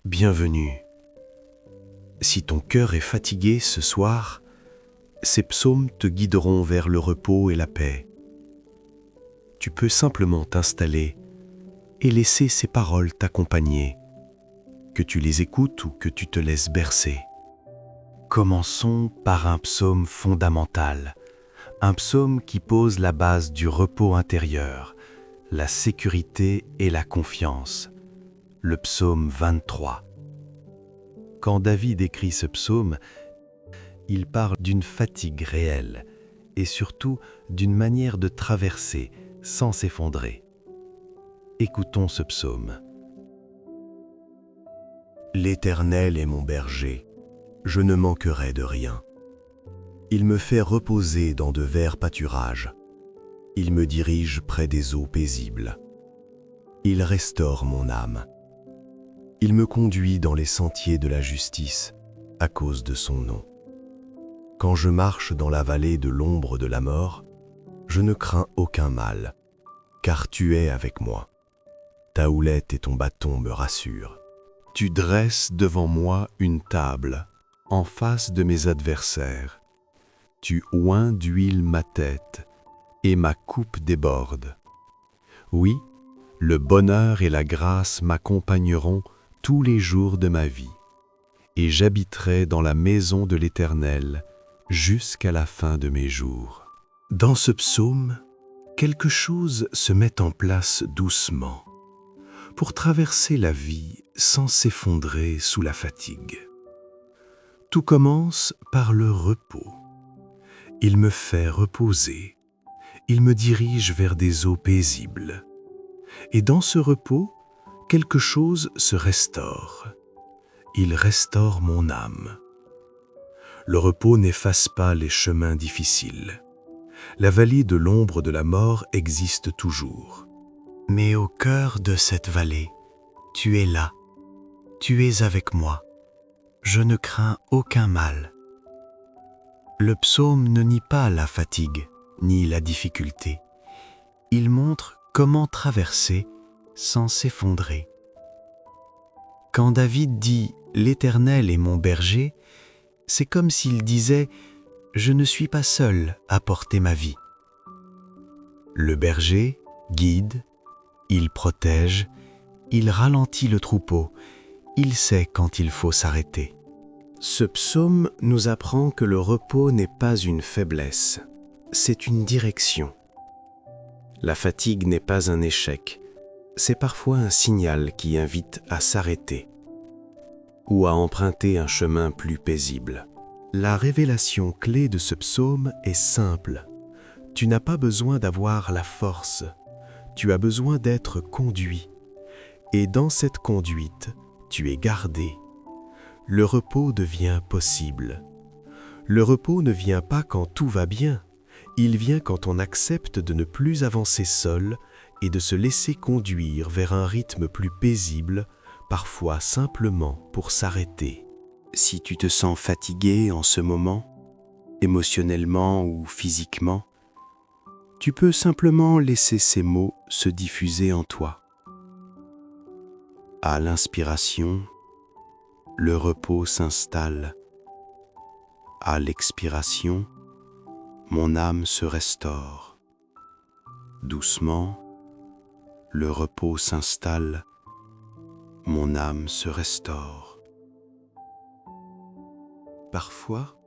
Bienvenue. Si ton cœur est fatigué ce soir, ces psaumes te guideront vers le repos et la paix. Tu peux simplement t'installer et laisser ces paroles t'accompagner, que tu les écoutes ou que tu te laisses bercer. Commençons par un psaume fondamental, un psaume qui pose la base du repos intérieur, la sécurité et la confiance. Le psaume 23. Quand David écrit ce psaume, il parle d'une fatigue réelle et surtout d'une manière de traverser sans s'effondrer. Écoutons ce psaume. L'Éternel est mon berger, je ne manquerai de rien. Il me fait reposer dans de verts pâturages. Il me dirige près des eaux paisibles. Il restaure mon âme. Il me conduit dans les sentiers de la justice à cause de son nom. Quand je marche dans la vallée de l'ombre de la mort, je ne crains aucun mal, car tu es avec moi. Ta houlette et ton bâton me rassurent. Tu dresses devant moi une table, en face de mes adversaires. Tu oins d'huile ma tête, et ma coupe déborde. Oui, le bonheur et la grâce m'accompagneront tous les jours de ma vie, et j'habiterai dans la maison de l'Éternel jusqu'à la fin de mes jours. Dans ce psaume, quelque chose se met en place doucement pour traverser la vie sans s'effondrer sous la fatigue. Tout commence par le repos. Il me fait reposer, il me dirige vers des eaux paisibles. Et dans ce repos, quelque chose se restaure. Il restaure mon âme. Le repos n'efface pas les chemins difficiles. La vallée de l'ombre de la mort existe toujours. Mais au cœur de cette vallée, tu es là. Tu es avec moi. Je ne crains aucun mal. Le psaume ne nie pas la fatigue, ni la difficulté. Il montre comment traverser sans s'effondrer. Quand David dit « L'Éternel est mon berger », c'est comme s'il disait « Je ne suis pas seul à porter ma vie ». Le berger guide, il protège, il ralentit le troupeau, il sait quand il faut s'arrêter. Ce psaume nous apprend que le repos n'est pas une faiblesse, c'est une direction. La fatigue n'est pas un échec, c'est parfois un signal qui invite à s'arrêter ou à emprunter un chemin plus paisible. La révélation clé de ce psaume est simple. Tu n'as pas besoin d'avoir la force, tu as besoin d'être conduit. Et dans cette conduite, tu es gardé. Le repos devient possible. Le repos ne vient pas quand tout va bien, il vient quand on accepte de ne plus avancer seul et de se laisser conduire vers un rythme plus paisible, parfois simplement pour s'arrêter. Si tu te sens fatigué en ce moment, émotionnellement ou physiquement, tu peux simplement laisser ces mots se diffuser en toi. À l'inspiration, le repos s'installe. À l'expiration, mon âme se restaure. Doucement, le repos s'installe. Mon âme se restaure. Parfois,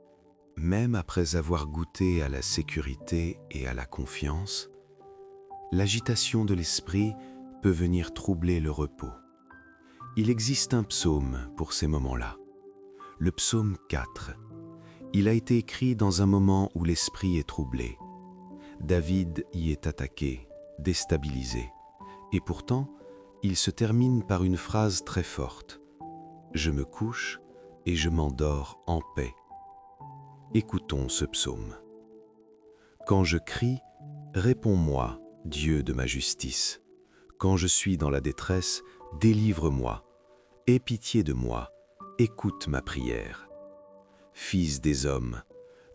même après avoir goûté à la sécurité et à la confiance, l'agitation de l'esprit peut venir troubler le repos. Il existe un psaume pour ces moments-là, le psaume 4. Il a été écrit dans un moment où l'esprit est troublé. David y est attaqué, déstabilisé, et pourtant, il se termine par une phrase très forte. « Je me couche et je m'endors en paix ». Écoutons ce psaume. Quand je crie, réponds-moi, Dieu de ma justice. Quand je suis dans la détresse, délivre-moi. Aie pitié de moi, écoute ma prière. Fils des hommes,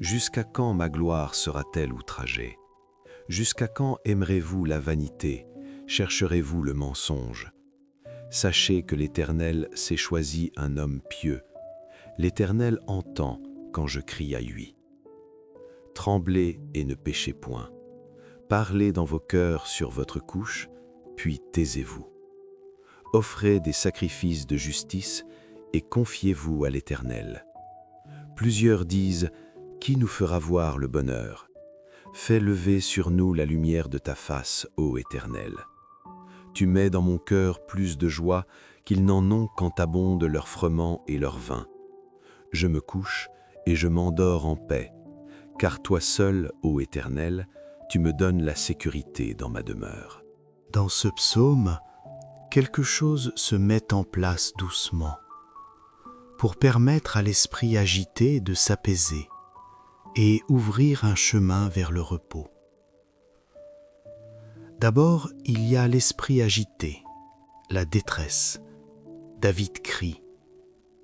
jusqu'à quand ma gloire sera-t-elle outragée? Jusqu'à quand aimerez-vous la vanité, chercherez-vous le mensonge? Sachez que l'Éternel s'est choisi un homme pieux. L'Éternel entend quand je crie à lui. Tremblez et ne péchez point. Parlez dans vos cœurs sur votre couche, puis taisez-vous. Offrez des sacrifices de justice et confiez-vous à l'Éternel. Plusieurs disent, qui nous fera voir le bonheur? Fais lever sur nous la lumière de ta face, ô Éternel. Tu mets dans mon cœur plus de joie qu'ils n'en ont quand abondent leur froment et leur vin. Je me couche et je m'endors en paix, car toi seul, ô Éternel, tu me donnes la sécurité dans ma demeure. Dans ce psaume, quelque chose se met en place doucement pour permettre à l'esprit agité de s'apaiser et ouvrir un chemin vers le repos. D'abord, il y a l'esprit agité, la détresse. David crie,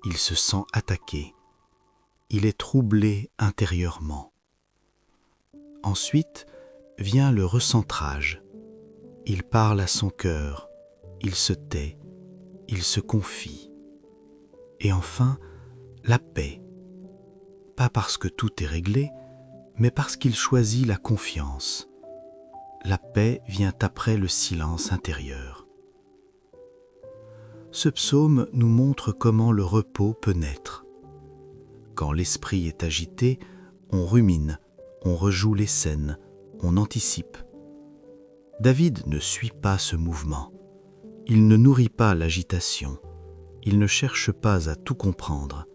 il se sent attaqué, il est troublé intérieurement. Ensuite vient le recentrage. Il parle à son cœur, il se tait, il se confie. Et enfin, la paix. Pas parce que tout est réglé, mais parce qu'il choisit la confiance. La paix vient après le silence intérieur. Ce psaume nous montre comment le repos peut naître. Quand l'esprit est agité, on rumine, on rejoue les scènes, on anticipe. David ne suit pas ce mouvement. Il ne nourrit pas l'agitation. Il ne cherche pas à tout comprendre.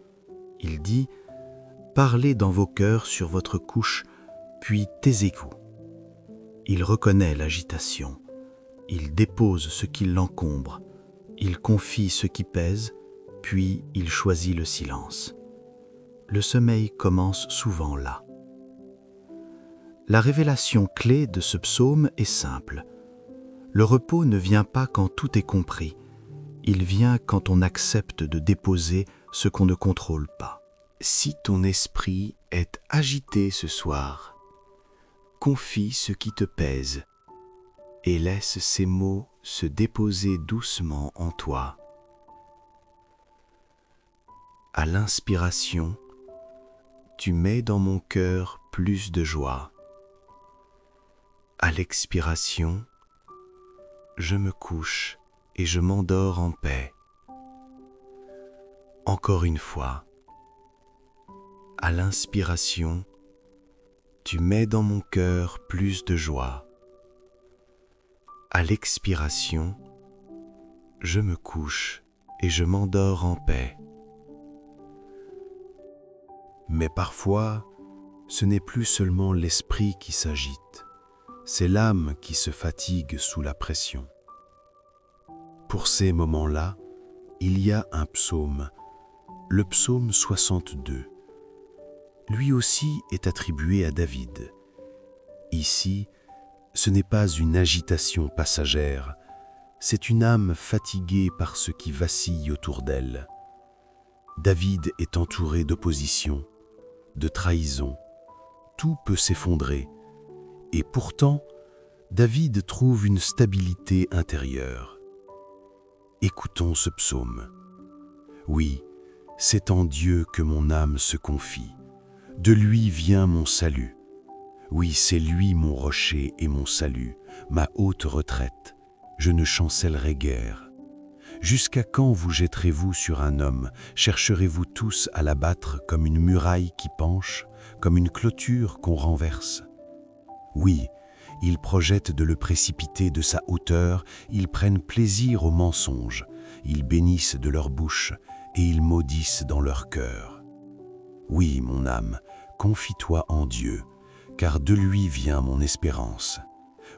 Il dit « Parlez dans vos cœurs sur votre couche, puis taisez-vous ». Il reconnaît l'agitation. Il dépose ce qui l'encombre. Il confie ce qui pèse, puis il choisit le silence. Le sommeil commence souvent là. La révélation clé de ce psaume est simple. Le repos ne vient pas quand tout est compris. Il vient quand on accepte de déposer ce qu'on ne contrôle pas. Si ton esprit est agité ce soir, confie ce qui te pèse et laisse ces mots se déposer doucement en toi. À l'inspiration, tu mets dans mon cœur plus de joie. À l'expiration, je me couche et je m'endors en paix. Encore une fois, à l'inspiration, tu mets dans mon cœur plus de joie. À l'expiration, je me couche et je m'endors en paix. Mais parfois, ce n'est plus seulement l'esprit qui s'agite, c'est l'âme qui se fatigue sous la pression. Pour ces moments-là, il y a un psaume, le psaume 62. Lui aussi est attribué à David. Ici, ce n'est pas une agitation passagère, c'est une âme fatiguée par ce qui vacille autour d'elle. David est entouré d'opposition, de trahison, tout peut s'effondrer, et pourtant, David trouve une stabilité intérieure. Écoutons ce psaume. Oui, c'est en Dieu que mon âme se confie. De lui vient mon salut. Oui, c'est lui mon rocher et mon salut, ma haute retraite. Je ne chancellerai guère. Jusqu'à quand vous jetterez-vous sur un homme? Chercherez-vous tous à l'abattre comme une muraille qui penche, comme une clôture qu'on renverse? Oui, ils projettent de le précipiter de sa hauteur, ils prennent plaisir au mensonge, ils bénissent de leur bouche et ils maudissent dans leur cœur. Oui, mon âme, confie-toi en Dieu, car de lui vient mon espérance.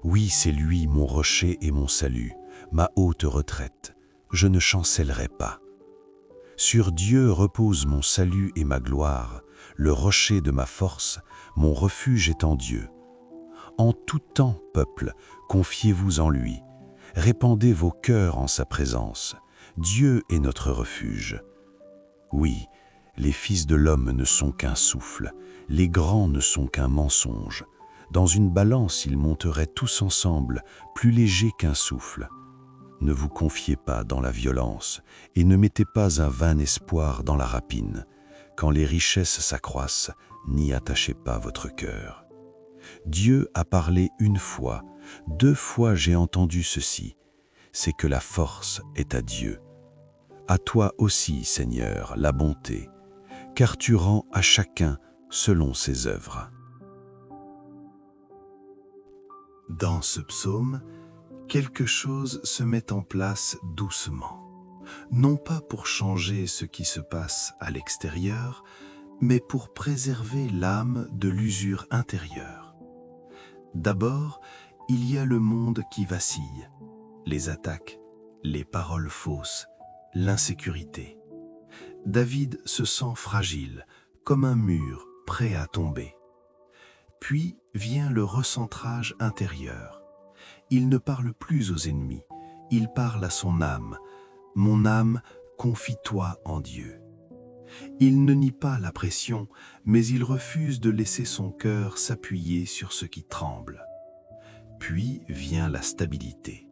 Oui, c'est lui mon rocher et mon salut, ma haute retraite. Je ne chancellerai pas. Sur Dieu repose mon salut et ma gloire, le rocher de ma force, mon refuge est en Dieu. En tout temps, peuple, confiez-vous en lui. Répandez vos cœurs en sa présence. Dieu est notre refuge. Oui, les fils de l'homme ne sont qu'un souffle, les grands ne sont qu'un mensonge. Dans une balance, ils monteraient tous ensemble, plus légers qu'un souffle. Ne vous confiez pas dans la violence et ne mettez pas un vain espoir dans la rapine. Quand les richesses s'accroissent, n'y attachez pas votre cœur. Dieu a parlé une fois, 2 fois j'ai entendu ceci, c'est que la force est à Dieu. À toi aussi, Seigneur, la bonté, car tu rends à chacun selon ses œuvres. Dans ce psaume, quelque chose se met en place doucement, non pas pour changer ce qui se passe à l'extérieur, mais pour préserver l'âme de l'usure intérieure. D'abord, il y a le monde qui vacille, les attaques, les paroles fausses, l'insécurité. David se sent fragile, comme un mur prêt à tomber. Puis vient le recentrage intérieur. Il ne parle plus aux ennemis, il parle à son âme. « Mon âme, confie-toi en Dieu ». Il ne nie pas la pression, mais il refuse de laisser son cœur s'appuyer sur ce qui tremble. Puis vient la stabilité.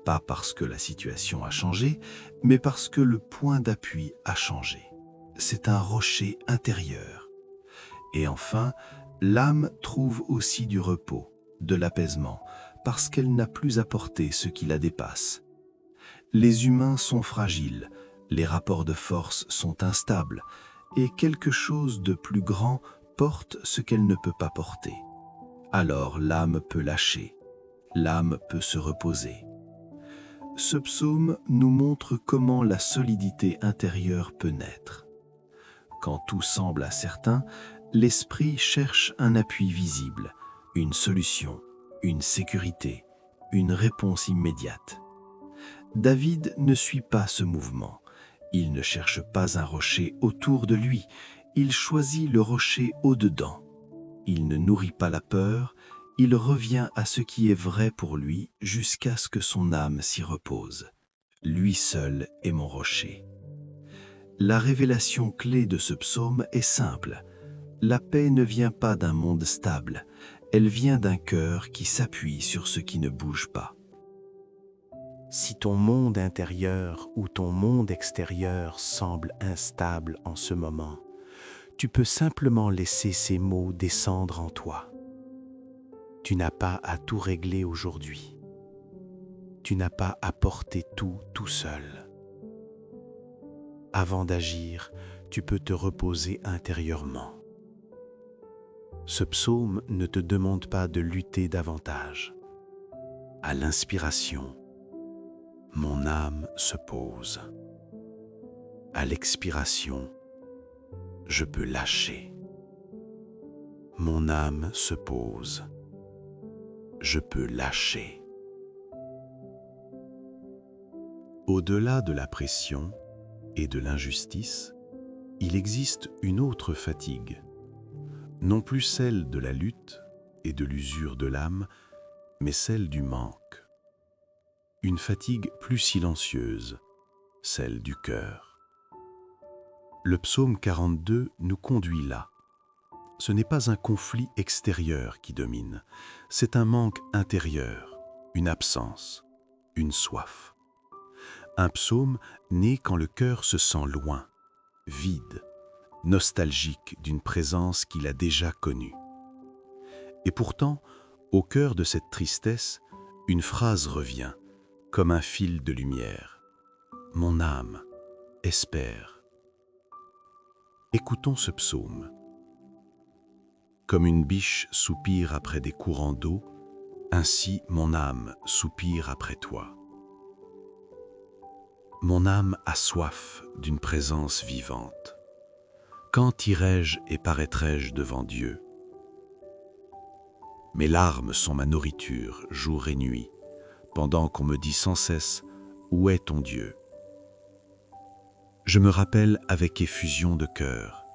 Pas parce que la situation a changé, mais parce que le point d'appui a changé. C'est un rocher intérieur. Et enfin, l'âme trouve aussi du repos, de l'apaisement, parce qu'elle n'a plus à porter ce qui la dépasse. Les humains sont fragiles, les rapports de force sont instables, et quelque chose de plus grand porte ce qu'elle ne peut pas porter. Alors l'âme peut lâcher, l'âme peut se reposer. Ce psaume nous montre comment la solidité intérieure peut naître. Quand tout semble incertain, l'esprit cherche un appui visible, une solution, une sécurité, une réponse immédiate. David ne suit pas ce mouvement. Il ne cherche pas un rocher autour de lui, il choisit le rocher au-dedans. Il ne nourrit pas la peur, il revient à ce qui est vrai pour lui jusqu'à ce que son âme s'y repose. Lui seul est mon rocher. La révélation clé de ce psaume est simple. La paix ne vient pas d'un monde stable, elle vient d'un cœur qui s'appuie sur ce qui ne bouge pas. Si ton monde intérieur ou ton monde extérieur semble instable en ce moment, tu peux simplement laisser ces mots descendre en toi. Tu n'as pas à tout régler aujourd'hui. Tu n'as pas à porter tout seul. Avant d'agir, tu peux te reposer intérieurement. Ce psaume ne te demande pas de lutter davantage. À l'inspiration, mon âme se pose. À l'expiration, je peux lâcher. Mon âme se pose. Je peux lâcher. Au-delà de la pression et de l'injustice, il existe une autre fatigue, non plus celle de la lutte et de l'usure de l'âme, mais celle du manque. Une fatigue plus silencieuse, celle du cœur. Le psaume 42 nous conduit là. Ce n'est pas un conflit extérieur qui domine, c'est un manque intérieur, une absence, une soif. Un psaume né quand le cœur se sent loin, vide, nostalgique d'une présence qu'il a déjà connue. Et pourtant, au cœur de cette tristesse, une phrase revient, comme un fil de lumière. Mon âme espère. Écoutons ce psaume. Comme une biche soupire après des courants d'eau, ainsi mon âme soupire après toi. Mon âme a soif d'une présence vivante. Quand irai-je et paraîtrai-je devant Dieu? Mes larmes sont ma nourriture, jour et nuit, pendant qu'on me dit sans cesse « Où est ton Dieu ?» Je me rappelle avec effusion de cœur,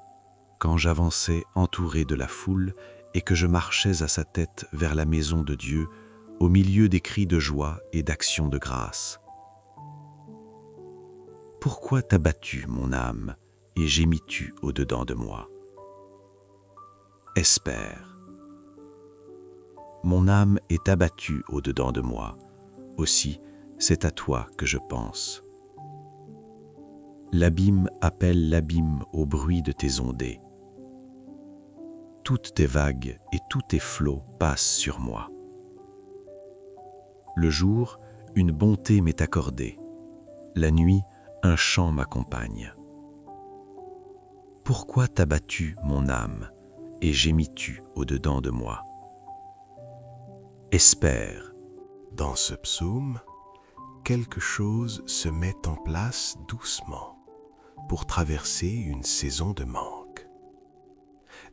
quand j'avançais entouré de la foule et que je marchais à sa tête vers la maison de Dieu, au milieu des cris de joie et d'actions de grâce. Pourquoi t'as battu, mon âme, et gémis-tu au-dedans de moi? Espère. Mon âme est abattue au-dedans de moi, aussi c'est à toi que je pense. L'abîme appelle l'abîme au bruit de tes ondées. Toutes tes vagues et tous tes flots passent sur moi. Le jour, une bonté m'est accordée. La nuit, un chant m'accompagne. Pourquoi t'abattus, mon âme, et gémis-tu au-dedans de moi? Espère. Dans ce psaume, quelque chose se met en place doucement pour traverser une saison de manque.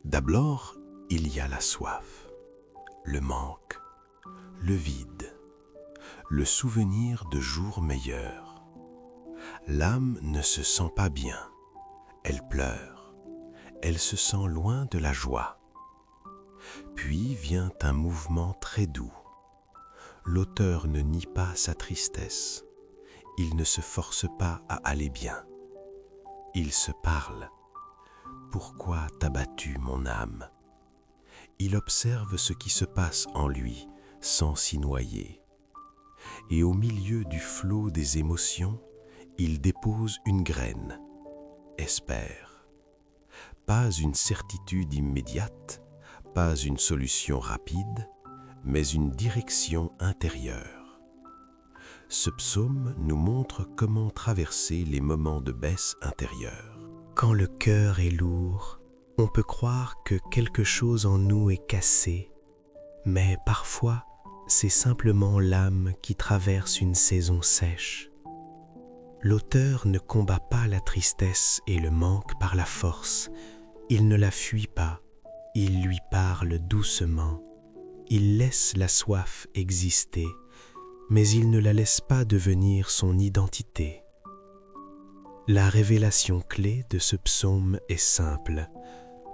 D'abord, il y a la soif, le manque, le vide, le souvenir de jours meilleurs. L'âme ne se sent pas bien, elle pleure, elle se sent loin de la joie. Puis vient un mouvement très doux. L'auteur ne nie pas sa tristesse, il ne se force pas à aller bien. Il se parle. Pourquoi t'as battu mon âme? Il observe ce qui se passe en lui sans s'y noyer. Et au milieu du flot des émotions, il dépose une graine. Espère. Pas une certitude immédiate, pas une solution rapide, mais une direction intérieure. Ce psaume nous montre comment traverser les moments de baisse intérieure. Quand le cœur est lourd, on peut croire que quelque chose en nous est cassé, mais parfois, c'est simplement l'âme qui traverse une saison sèche. L'auteur ne combat pas la tristesse et le manque par la force, il ne la fuit pas, il lui parle doucement, il laisse la soif exister, mais il ne la laisse pas devenir son identité. La révélation clé de ce psaume est simple.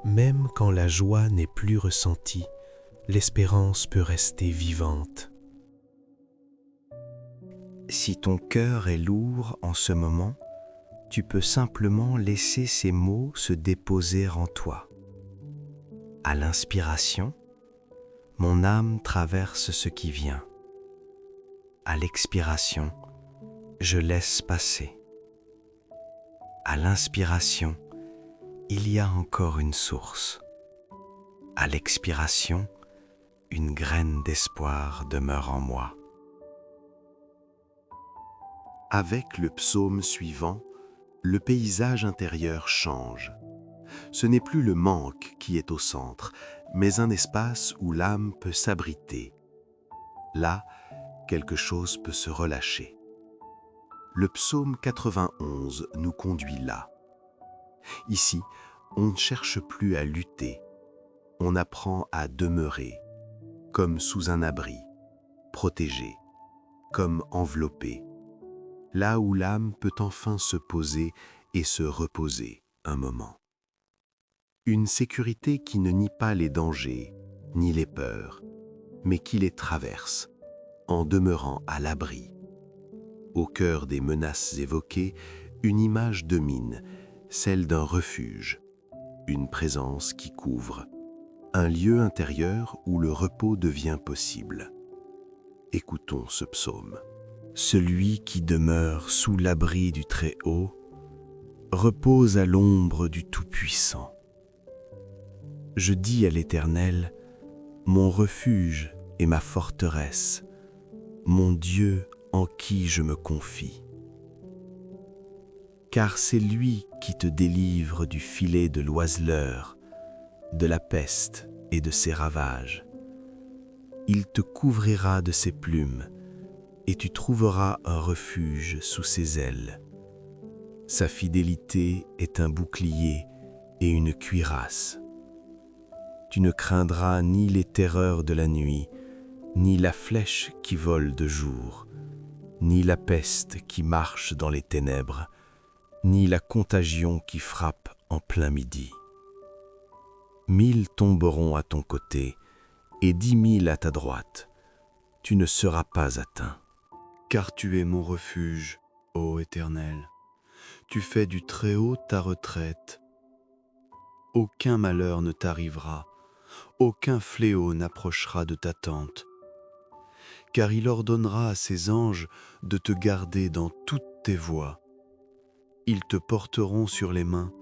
Même quand la joie n'est plus ressentie, l'espérance peut rester vivante. Si ton cœur est lourd en ce moment, tu peux simplement laisser ces mots se déposer en toi. À l'inspiration, mon âme traverse ce qui vient. À l'expiration, je laisse passer. À l'inspiration, il y a encore une source. À l'expiration, une graine d'espoir demeure en moi. Avec le psaume suivant, le paysage intérieur change. Ce n'est plus le manque qui est au centre, mais un espace où l'âme peut s'abriter. Là, quelque chose peut se relâcher. Le psaume 91 nous conduit là. Ici, on ne cherche plus à lutter, on apprend à demeurer, comme sous un abri, protégé, comme enveloppé, là où l'âme peut enfin se poser et se reposer un moment. Une sécurité qui ne nie pas les dangers, ni les peurs, mais qui les traverse, en demeurant à l'abri. Au cœur des menaces évoquées, une image domine, celle d'un refuge, une présence qui couvre, un lieu intérieur où le repos devient possible. Écoutons ce psaume. Celui qui demeure sous l'abri du Très-Haut repose à l'ombre du Tout-Puissant. Je dis à l'Éternel, mon refuge et ma forteresse, mon Dieu en qui je me confie. Car c'est lui qui te délivre du filet de l'oiseleur, de la peste et de ses ravages. Il te couvrira de ses plumes, et tu trouveras un refuge sous ses ailes. Sa fidélité est un bouclier et une cuirasse. Tu ne craindras ni les terreurs de la nuit, ni la flèche qui vole de jour, ni la peste qui marche dans les ténèbres, ni la contagion qui frappe en plein midi. 1000 tomberont à ton côté et 10 000 à ta droite. Tu ne seras pas atteint. Car tu es mon refuge, ô Éternel. Tu fais du Très-Haut ta retraite. Aucun malheur ne t'arrivera, aucun fléau n'approchera de ta tente. car il ordonnera à ses anges de te garder dans toutes tes voies. Ils te porteront sur les mains,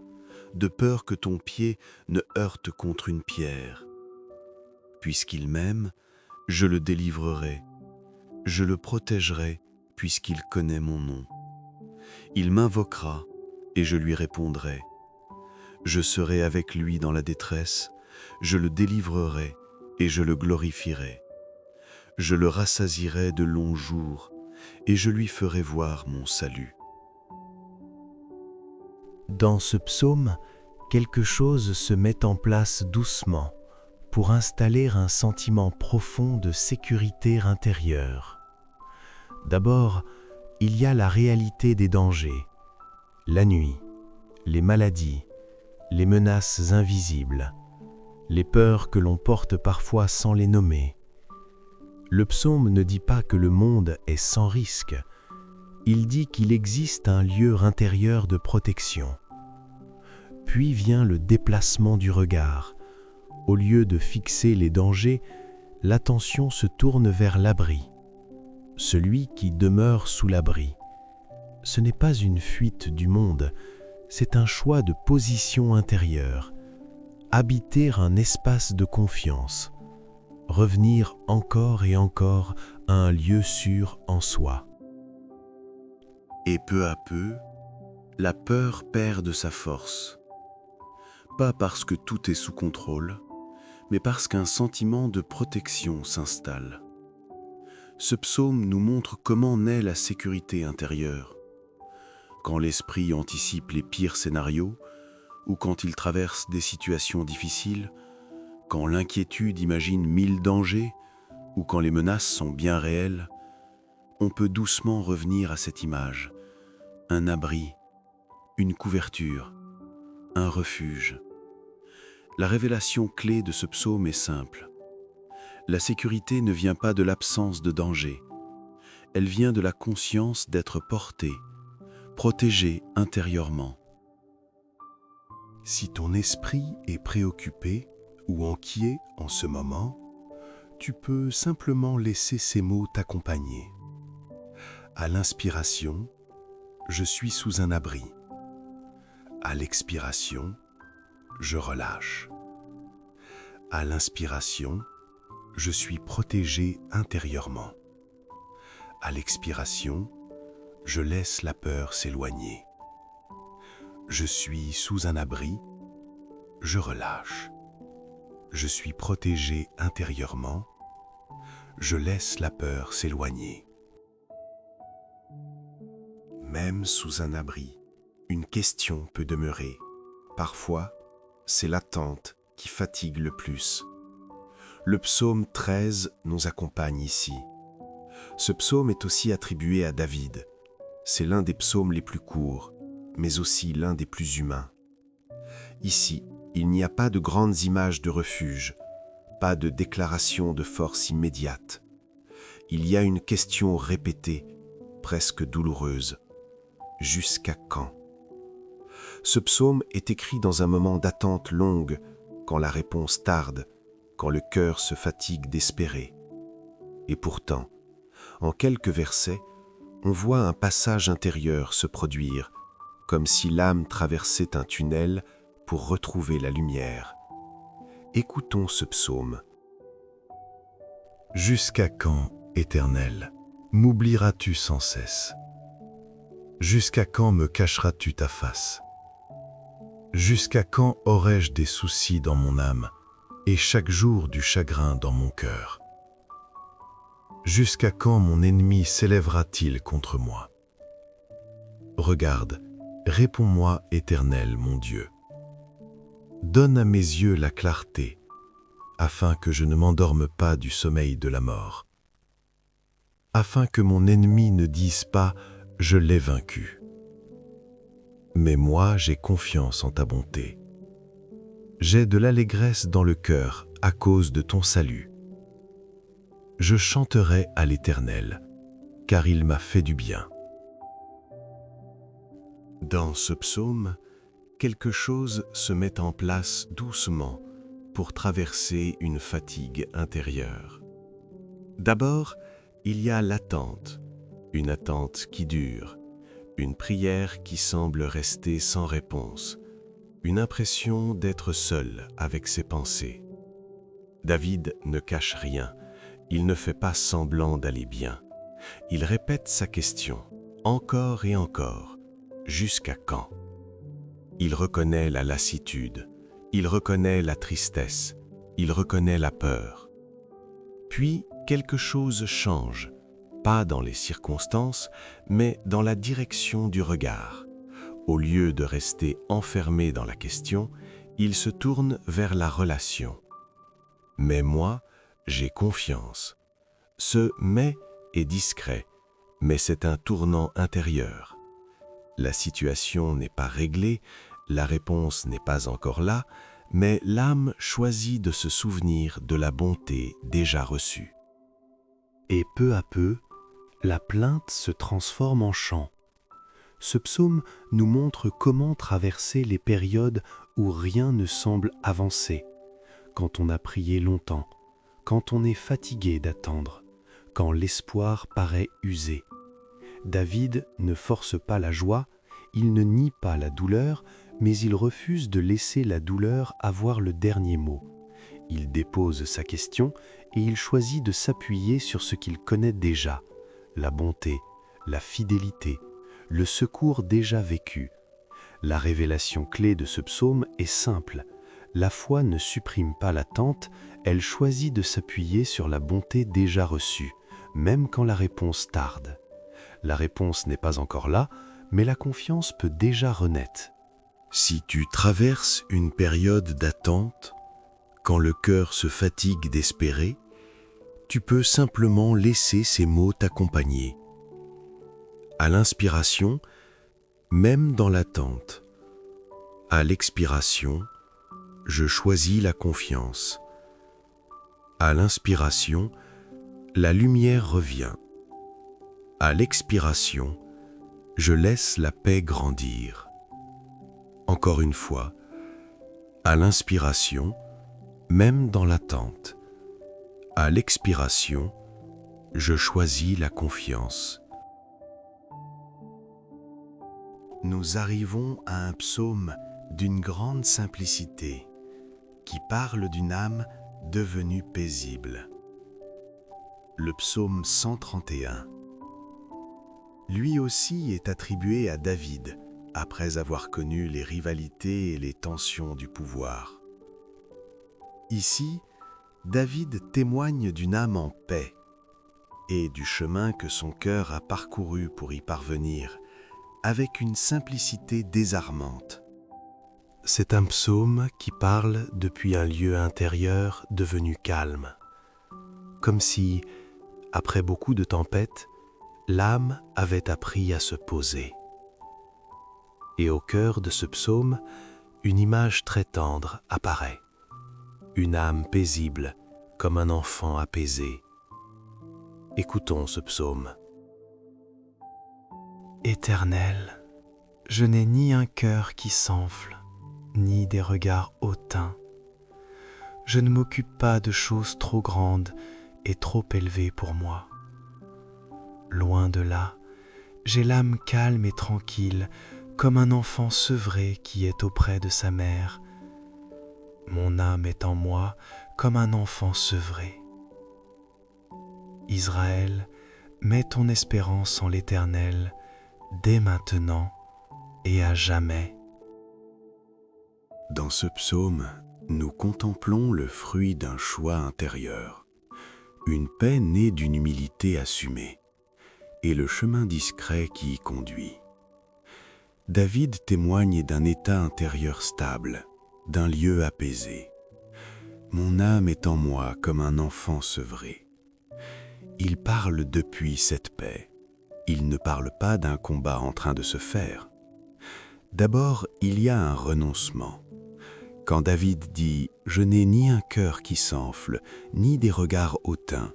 de peur que ton pied ne heurte contre une pierre. Puisqu'il m'aime, je le délivrerai, je le protégerai, puisqu'il connaît mon nom. Il m'invoquera, et je lui répondrai. Je serai avec lui dans la détresse, je le délivrerai, et je le glorifierai. Je le rassasierai de longs jours, et je lui ferai voir mon salut. Dans ce psaume, quelque chose se met en place doucement pour installer un sentiment profond de sécurité intérieure. D'abord, il y a la réalité des dangers, la nuit, les maladies, les menaces invisibles, les peurs que l'on porte parfois sans les nommer. Le psaume ne dit pas que le monde est sans risque, il dit qu'il existe un lieu intérieur de protection. Puis vient le déplacement du regard. Au lieu de fixer les dangers, l'attention se tourne vers l'abri. Celui qui demeure sous l'abri. Ce n'est pas une fuite du monde, c'est un choix de position intérieure. Habiter un espace de confiance. Revenir encore et encore à un lieu sûr en soi. Et peu à peu, la peur perd de sa force. Pas parce que tout est sous contrôle, mais parce qu'un sentiment de protection s'installe. Ce psaume nous montre comment naît la sécurité intérieure. Quand l'esprit anticipe les pires scénarios, ou quand il traverse des situations difficiles, quand l'inquiétude imagine 1000 dangers, ou quand les menaces sont bien réelles, on peut doucement revenir à cette image. Un abri, une couverture, un refuge. La révélation clé de ce psaume est simple. La sécurité ne vient pas de l'absence de danger. Elle vient de la conscience d'être porté, protégé intérieurement. Si ton esprit est préoccupé ou inquiet en ce moment, tu peux simplement laisser ces mots t'accompagner. À l'inspiration, je suis sous un abri. À l'expiration, je relâche. À l'inspiration, je suis protégé intérieurement. À l'expiration, je laisse la peur s'éloigner. Je suis sous un abri, je relâche. Je suis protégé intérieurement, je laisse la peur s'éloigner. Même sous un abri, une question peut demeurer. Parfois, c'est l'attente qui fatigue le plus. Le psaume 13 nous accompagne ici. Ce psaume est aussi attribué à David. C'est l'un des psaumes les plus courts, mais aussi l'un des plus humains. Ici, il n'y a pas de grandes images de refuge, pas de déclaration de force immédiate. Il y a une question répétée, presque douloureuse. Jusqu'à quand ? Ce psaume est écrit dans un moment d'attente longue, quand la réponse tarde, quand le cœur se fatigue d'espérer. Et pourtant, en quelques versets, on voit un passage intérieur se produire, comme si l'âme traversait un tunnel pour retrouver la lumière. Écoutons ce psaume. Jusqu'à quand, Éternel, m'oublieras-tu sans cesse ? Jusqu'à quand me cacheras-tu ta face ? Jusqu'à quand aurai-je des soucis dans mon âme et chaque jour du chagrin dans mon cœur ? Jusqu'à quand mon ennemi s'élèvera-t-il contre moi ? Regarde, réponds-moi, Éternel, mon Dieu. Donne à mes yeux la clarté, afin que je ne m'endorme pas du sommeil de la mort, afin que mon ennemi ne dise pas « je l'ai vaincu ». Mais moi, j'ai confiance en ta bonté. J'ai de l'allégresse dans le cœur à cause de ton salut. Je chanterai à l'Éternel, car il m'a fait du bien. Dans ce psaume, quelque chose se met en place doucement pour traverser une fatigue intérieure. D'abord, Il y a l'attente, une attente qui dure, une prière qui semble rester sans réponse, une impression d'être seul avec ses pensées. David ne cache rien, il ne fait pas semblant d'aller bien. Il répète sa question, encore et encore, jusqu'à quand? Il reconnaît la lassitude, il reconnaît la tristesse, il reconnaît la peur. Puis, quelque chose change, pas dans les circonstances, mais dans la direction du regard. Au lieu de rester enfermé dans la question, il se tourne vers la relation. Mais moi, j'ai confiance. Ce « mais » est discret, mais c'est un tournant intérieur. La situation n'est pas réglée, la réponse n'est pas encore là, mais l'âme choisit de se souvenir de la bonté déjà reçue. Et peu à peu, la plainte se transforme en chant. Ce psaume nous montre comment traverser les périodes où rien ne semble avancer, quand on a prié longtemps, quand on est fatigué d'attendre, quand l'espoir paraît usé. David ne force pas la joie, il ne nie pas la douleur, mais il refuse de laisser la douleur avoir le dernier mot. Il dépose sa question et il choisit de s'appuyer sur ce qu'il connaît déjà, la bonté, la fidélité, le secours déjà vécu. La révélation clé de ce psaume est simple. La foi ne supprime pas l'attente, elle choisit de s'appuyer sur la bonté déjà reçue, même quand la réponse tarde. La réponse n'est pas encore là, mais la confiance peut déjà renaître. Si tu traverses une période d'attente, quand le cœur se fatigue d'espérer, tu peux simplement laisser ces mots t'accompagner. À l'inspiration, même dans l'attente. À l'expiration, je choisis la confiance. À l'inspiration, la lumière revient. À l'expiration, je laisse la paix grandir. Encore une fois, à l'inspiration, même dans l'attente. À l'expiration, je choisis la confiance. Nous arrivons à un psaume d'une grande simplicité, qui parle d'une âme devenue paisible. Le psaume 131. Lui aussi est attribué à David, après avoir connu les rivalités et les tensions du pouvoir. Ici, David témoigne d'une âme en paix et du chemin que son cœur a parcouru pour y parvenir, avec une simplicité désarmante. C'est un psaume qui parle depuis un lieu intérieur devenu calme, comme si, après beaucoup de tempêtes, l'âme avait appris à se poser. Et au cœur de ce psaume, une image très tendre apparaît. Une âme paisible, comme un enfant apaisé. Écoutons ce psaume. Éternel, je n'ai ni un cœur qui s'enfle, ni des regards hautains. Je ne m'occupe pas de choses trop grandes et trop élevées pour moi. Loin de là, j'ai l'âme calme et tranquille, comme un enfant sevré qui est auprès de sa mère. Mon âme est en moi comme un enfant sevré. Israël, mets ton espérance en l'Éternel, dès maintenant et à jamais. Dans ce psaume, nous contemplons le fruit d'un choix intérieur, une paix née d'une humilité assumée, et le chemin discret qui y conduit. David témoigne d'un état intérieur stable, d'un lieu apaisé. Mon âme est en moi comme un enfant sevré. Il parle depuis cette paix. Il ne parle pas d'un combat en train de se faire. D'abord, il y a un renoncement. Quand David dit « Je n'ai ni un cœur qui s'enfle, ni des regards hautains »,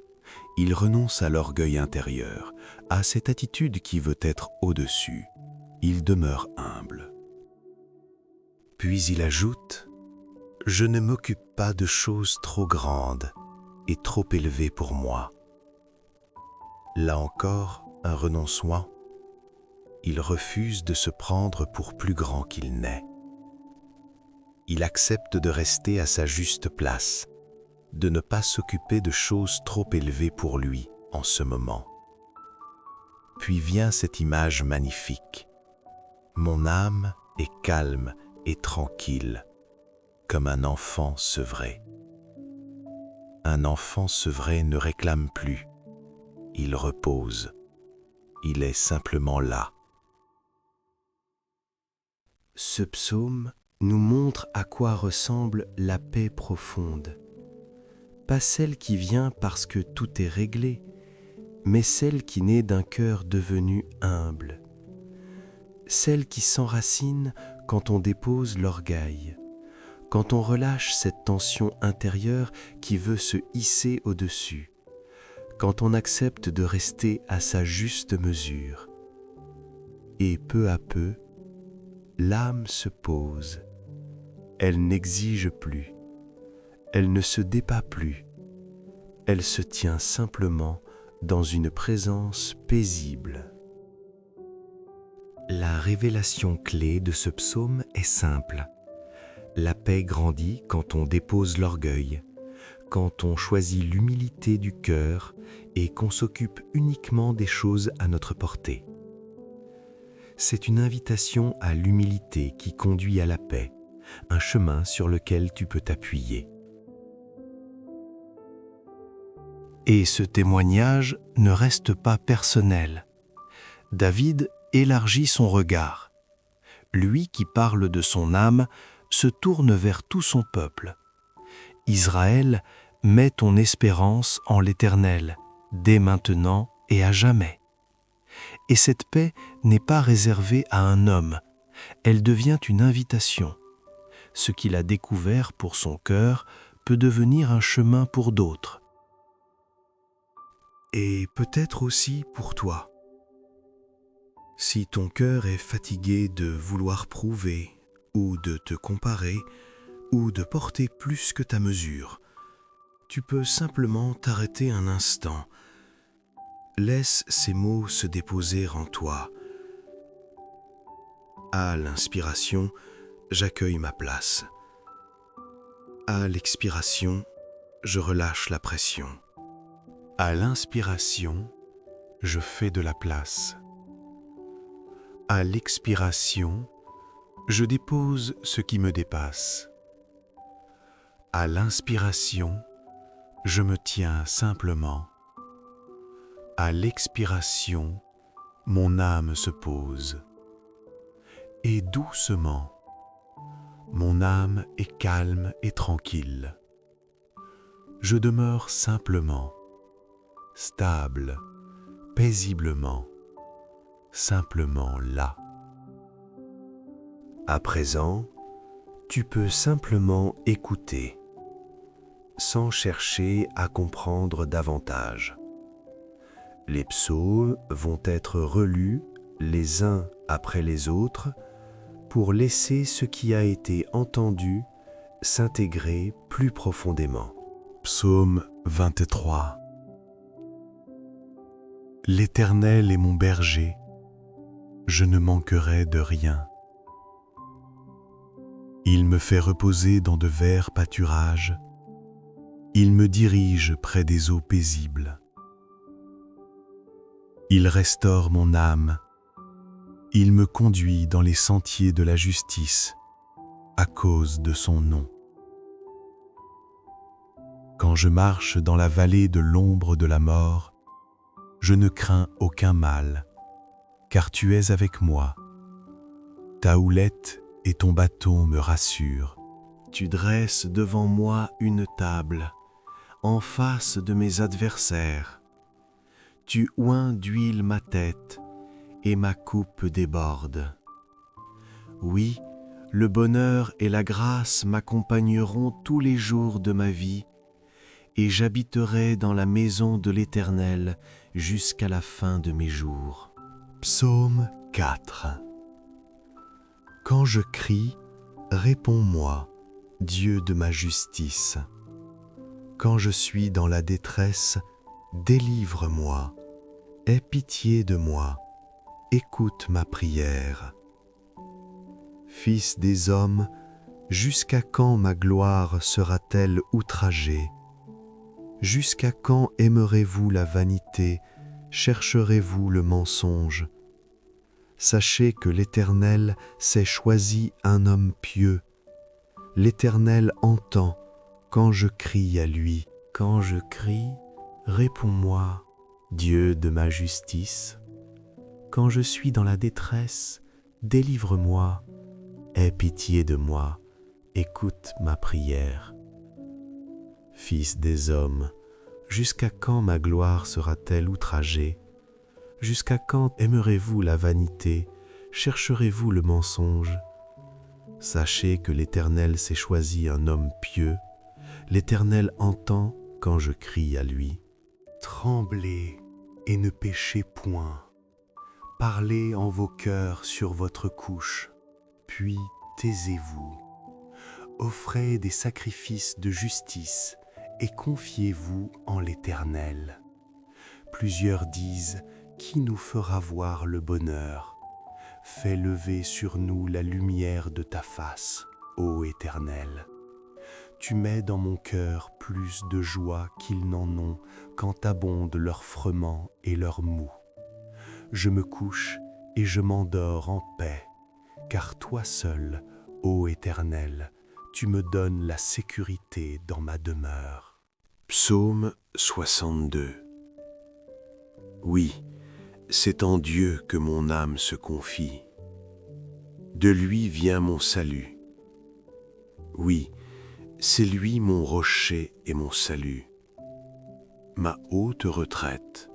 il renonce à l'orgueil intérieur, à cette attitude qui veut être au-dessus. Il demeure humble. Puis il ajoute « Je ne m'occupe pas de choses trop grandes et trop élevées pour moi. » Là encore, un renoncement. Il refuse de se prendre pour plus grand qu'il n'est. Il accepte de rester à sa juste place, de ne pas s'occuper de choses trop élevées pour lui en ce moment. Puis vient cette image magnifique. Mon âme est calme et tranquille, comme un enfant sevré. Un enfant sevré ne réclame plus, il repose, il est simplement là. Ce psaume nous montre à quoi ressemble la paix profonde. Pas celle qui vient parce que tout est réglé, mais celle qui naît d'un cœur devenu humble. Celle qui s'enracine quand on dépose l'orgueil, quand on relâche cette tension intérieure qui veut se hisser au-dessus, quand on accepte de rester à sa juste mesure. Et peu à peu, l'âme se pose. Elle n'exige plus, elle ne se débat plus, elle se tient simplement dans une présence paisible. La révélation clé de ce psaume est simple. La paix grandit quand on dépose l'orgueil, quand on choisit l'humilité du cœur et qu'on s'occupe uniquement des choses à notre portée. C'est une invitation à l'humilité qui conduit à la paix, un chemin sur lequel tu peux t'appuyer. Et ce témoignage ne reste pas personnel. David élargit son regard. Lui qui parle de son âme se tourne vers tout son peuple. Israël, mets ton espérance en l'Éternel, dès maintenant et à jamais. Et cette paix n'est pas réservée à un homme, elle devient une invitation. Ce qu'il a découvert pour son cœur peut devenir un chemin pour d'autres. Et peut-être aussi pour toi. Si ton cœur est fatigué de vouloir prouver, ou de te comparer, ou de porter plus que ta mesure, tu peux simplement t'arrêter un instant. Laisse ces mots se déposer en toi. À l'inspiration, j'accueille ma place. À l'expiration, je relâche la pression. À l'inspiration, je fais de la place. À l'expiration, je dépose ce qui me dépasse. À l'inspiration, je me tiens simplement. À l'expiration, mon âme se pose. Et doucement, mon âme est calme et tranquille. Je demeure simplement, stable, paisiblement, simplement là. À présent, tu peux simplement écouter, sans chercher à comprendre davantage. Les psaumes vont être relus les uns après les autres pour laisser ce qui a été entendu s'intégrer plus profondément. Psaume 23. L'Éternel est mon berger, je ne manquerai de rien. Il me fait reposer dans de verts pâturages, il me dirige près des eaux paisibles. Il restaure mon âme, il me conduit dans les sentiers de la justice, à cause de son nom. Quand je marche dans la vallée de l'ombre de la mort, je ne crains aucun mal, car tu es avec moi. Ta houlette et ton bâton me rassurent. Tu dresses devant moi une table, en face de mes adversaires. Tu oins d'huile ma tête, et ma coupe déborde. Oui, le bonheur et la grâce m'accompagneront tous les jours de ma vie, et j'habiterai dans la maison de l'Éternel jusqu'à la fin de mes jours. Psaume 4. Quand je crie, réponds-moi, Dieu de ma justice. Quand je suis dans la détresse, délivre-moi, Aie pitié de moi, écoute ma prière. Fils des hommes, jusqu'à quand ma gloire sera-t-elle outragée? Jusqu'à quand aimerez-vous la vanité, chercherez-vous le mensonge? Sachez que l'Éternel s'est choisi un homme pieux. L'Éternel entend quand je crie à lui. Quand je crie, réponds-moi, Dieu de ma justice. Quand je suis dans la détresse, délivre-moi, aie pitié de moi, écoute ma prière. Fils des hommes, jusqu'à quand ma gloire sera-t-elle outragée? Jusqu'à quand aimerez-vous la vanité, chercherez-vous le mensonge? Sachez que l'Éternel s'est choisi un homme pieux. L'Éternel entend quand je crie à lui. Tremblez et ne péchez point. Parlez en vos cœurs sur votre couche, puis taisez-vous. Offrez des sacrifices de justice et confiez-vous en l'Éternel. Plusieurs disent, qui nous fera voir le bonheur? Fais lever sur nous la lumière de ta face, ô Éternel. Tu mets dans mon cœur plus de joie qu'ils n'en ont quand abondent leurs froment et leurs mou. Je me couche et je m'endors en paix, car toi seul, ô Éternel, tu me donnes la sécurité dans ma demeure. Psaume 62. Oui, c'est en Dieu que mon âme se confie. De lui vient mon salut. Oui, c'est lui mon rocher et mon salut, ma haute retraite.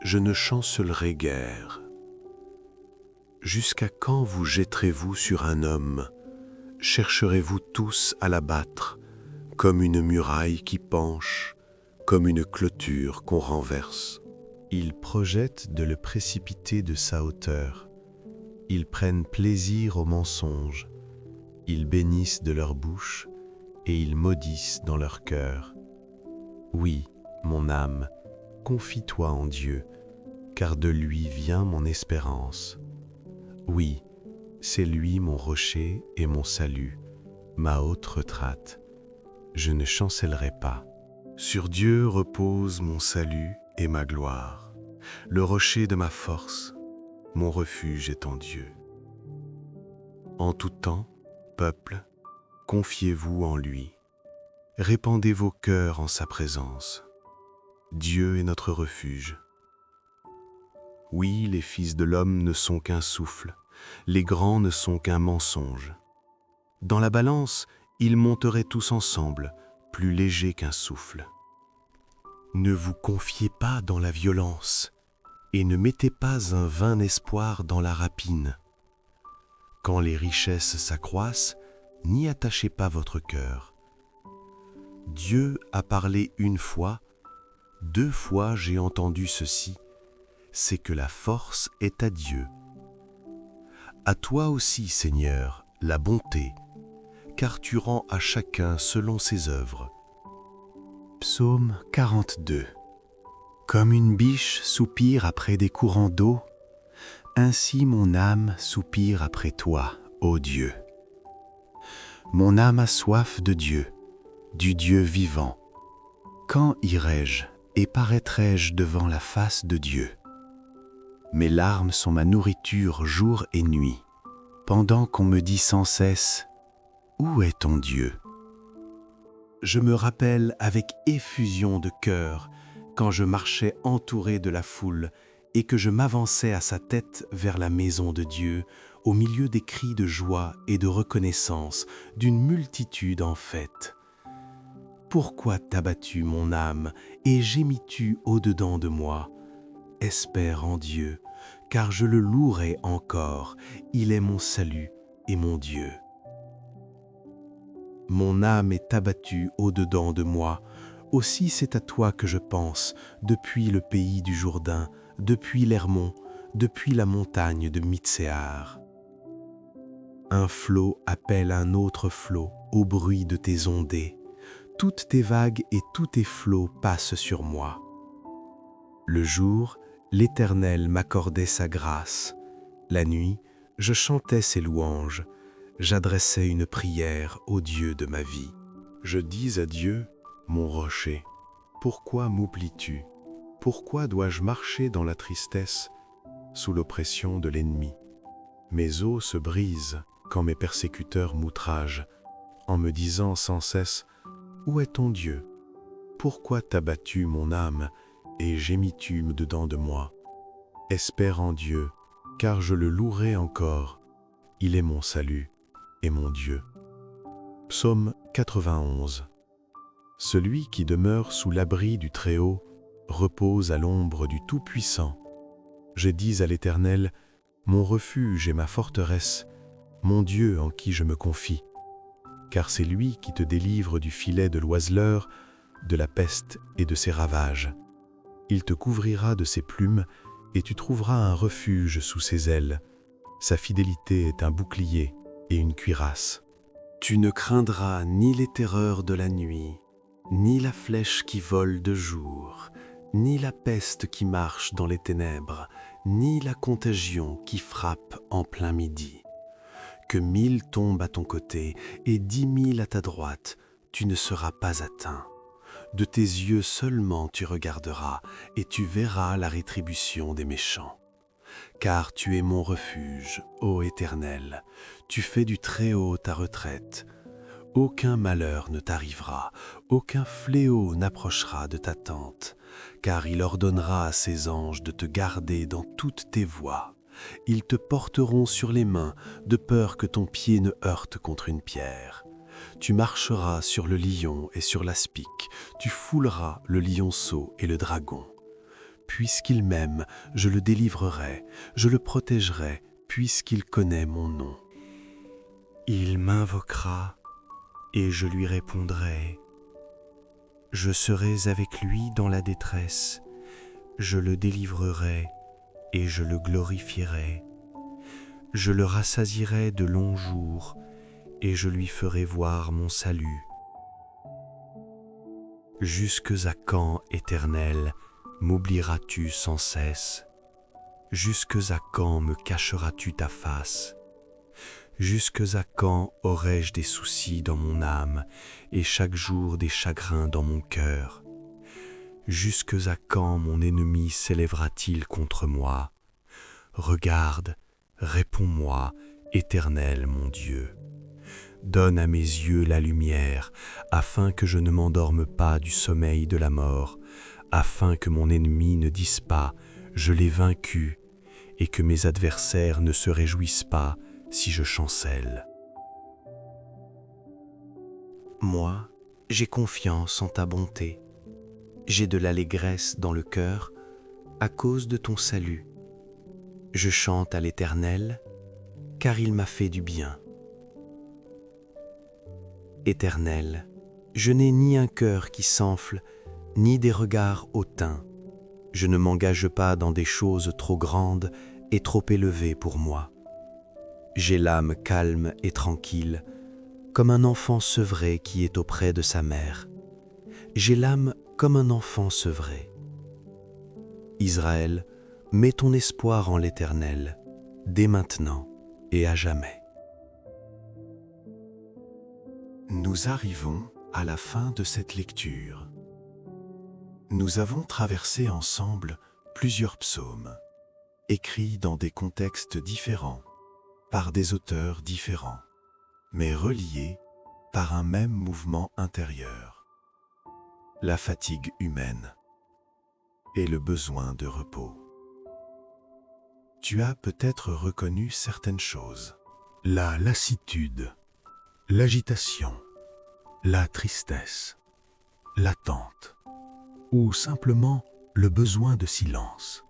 Je ne chancellerai guère. Jusqu'à quand vous jetterez-vous sur un homme? Chercherez-vous tous à l'abattre, comme une muraille qui penche, comme une clôture qu'on renverse? Ils projettent de le précipiter de sa hauteur. Ils prennent plaisir au mensonge. Ils bénissent de leur bouche et ils maudissent dans leur cœur. Oui, mon âme, confie-toi en Dieu, car de lui vient mon espérance. Oui, c'est lui mon rocher et mon salut, ma haute retraite. Je ne chancellerai pas. Sur Dieu repose mon salut et ma gloire, le rocher de ma force, mon refuge est en Dieu. En tout temps, peuple, confiez-vous en lui. Répandez vos cœurs en sa présence. Dieu est notre refuge. Oui, les fils de l'homme ne sont qu'un souffle, les grands ne sont qu'un mensonge. Dans la balance, ils monteraient tous ensemble, plus légers qu'un souffle. Ne vous confiez pas dans la violence, et ne mettez pas un vain espoir dans la rapine. Quand les richesses s'accroissent, n'y attachez pas votre cœur. Dieu a parlé une fois, 2 fois j'ai entendu ceci, c'est que la force est à Dieu. À toi aussi, Seigneur, la bonté, car tu rends à chacun selon ses œuvres. Psaume 42. Comme une biche soupire après des courants d'eau, ainsi mon âme soupire après toi, ô Dieu. Mon âme a soif de Dieu, du Dieu vivant. Quand irai-je et paraîtrai-je devant la face de Dieu? Mes larmes sont ma nourriture jour et nuit, pendant qu'on me dit sans cesse, « Où est ton Dieu ?» Je me rappelle avec effusion de cœur quand je marchais entouré de la foule et que je m'avançais à sa tête vers la maison de Dieu, au milieu des cris de joie et de reconnaissance d'une multitude en fête. Pourquoi t'as-tu mon âme et gémis-tu au-dedans de moi? Espère en Dieu, car je le louerai encore, il est mon salut et mon Dieu. Mon âme est abattue au-dedans de moi, aussi c'est à toi que je pense, depuis le pays du Jourdain, depuis l'Hermon, depuis la montagne de Mitsehar. Un flot appelle un autre flot au bruit de tes ondées. Toutes tes vagues et tous tes flots passent sur moi. Le jour, l'Éternel m'accordait sa grâce. La nuit, je chantais ses louanges. J'adressais une prière au Dieu de ma vie. Je dis à Dieu, mon rocher, pourquoi m'oublies-tu? Pourquoi dois-je marcher dans la tristesse, sous l'oppression de l'ennemi? Mes os se brisent quand mes persécuteurs m'outragent, en me disant sans cesse, où est ton Dieu? Pourquoi t'as battu mon âme et gémis-tu dedans de moi? Espère en Dieu, car je le louerai encore. Il est mon salut et mon Dieu. Psaume 91. Celui qui demeure sous l'abri du Très-Haut repose à l'ombre du Tout-Puissant. J'ai dit à l'Éternel, mon refuge et ma forteresse, mon Dieu en qui je me confie. Car c'est lui qui te délivre du filet de l'oiseleur, de la peste et de ses ravages. Il te couvrira de ses plumes et tu trouveras un refuge sous ses ailes. Sa fidélité est un bouclier et une cuirasse. Tu ne craindras ni les terreurs de la nuit, ni la flèche qui vole de jour, ni la peste qui marche dans les ténèbres, ni la contagion qui frappe en plein midi. Que 1000 tombent à ton côté et 10 000 à ta droite, tu ne seras pas atteint. De tes yeux seulement tu regarderas et tu verras la rétribution des méchants. Car tu es mon refuge, ô Éternel, tu fais du Très-Haut ta retraite. Aucun malheur ne t'arrivera, aucun fléau n'approchera de ta tente, car il ordonnera à ses anges de te garder dans toutes tes voies. Ils te porteront sur les mains, de peur que ton pied ne heurte contre une pierre. Tu marcheras sur le lion et sur l'aspic, tu fouleras le lionceau et le dragon. Puisqu'il m'aime, je le délivrerai, je le protégerai, puisqu'il connaît mon nom. Il m'invoquera, et je lui répondrai. Je serai avec lui dans la détresse, je le délivrerai, et je le glorifierai. Je le rassasierai de longs jours, et je lui ferai voir mon salut. Jusques à quand, Éternel, m'oublieras-tu sans cesse? Jusques à quand me cacheras-tu ta face? Jusques à quand aurai-je des soucis dans mon âme et chaque jour des chagrins dans mon cœur? Jusques à quand mon ennemi s'élèvera-t-il contre moi? Regarde, réponds-moi, Éternel mon Dieu. Donne à mes yeux la lumière, afin que je ne m'endorme pas du sommeil de la mort, afin que mon ennemi ne dise pas « Je l'ai vaincu » et que mes adversaires ne se réjouissent pas si je chancelle. Moi, j'ai confiance en ta bonté. J'ai de l'allégresse dans le cœur à cause de ton salut. Je chante à l'Éternel, car il m'a fait du bien. Éternel, je n'ai ni un cœur qui s'enfle, ni des regards hautains. Je ne m'engage pas dans des choses trop grandes et trop élevées pour moi. J'ai l'âme calme et tranquille, comme un enfant sevré qui est auprès de sa mère. J'ai l'âme comme un enfant sevré. Israël, mets ton espoir en l'Éternel, dès maintenant et à jamais. Nous arrivons à la fin de cette lecture. Nous avons traversé ensemble plusieurs psaumes, écrits dans des contextes différents, par des auteurs différents, mais reliés par un même mouvement intérieur, la fatigue humaine et le besoin de repos. Tu as peut-être reconnu certaines choses. La lassitude, l'agitation, la tristesse, l'attente, ou simplement le besoin de silence.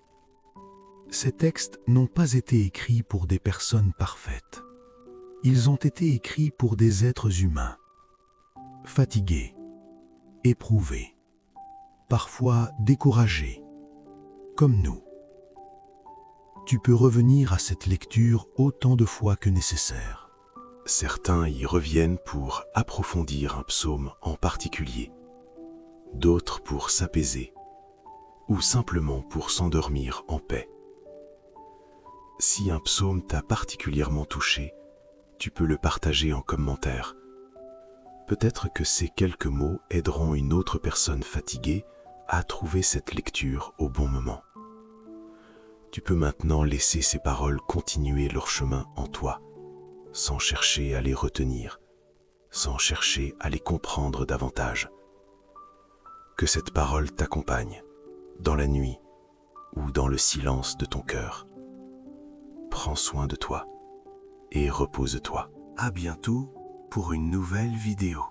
Ces textes n'ont pas été écrits pour des personnes parfaites. Ils ont été écrits pour des êtres humains, fatigués, éprouvés, parfois découragés, comme nous. Tu peux revenir à cette lecture autant de fois que nécessaire. Certains y reviennent pour approfondir un psaume en particulier, d'autres pour s'apaiser, ou simplement pour s'endormir en paix. Si un psaume t'a particulièrement touché, tu peux le partager en commentaire. Peut-être que ces quelques mots aideront une autre personne fatiguée à trouver cette lecture au bon moment. Tu peux maintenant laisser ces paroles continuer leur chemin en toi, sans chercher à les retenir, sans chercher à les comprendre davantage. Que cette parole t'accompagne, dans la nuit ou dans le silence de ton cœur. Prends soin de toi et repose-toi. À bientôt pour une nouvelle vidéo.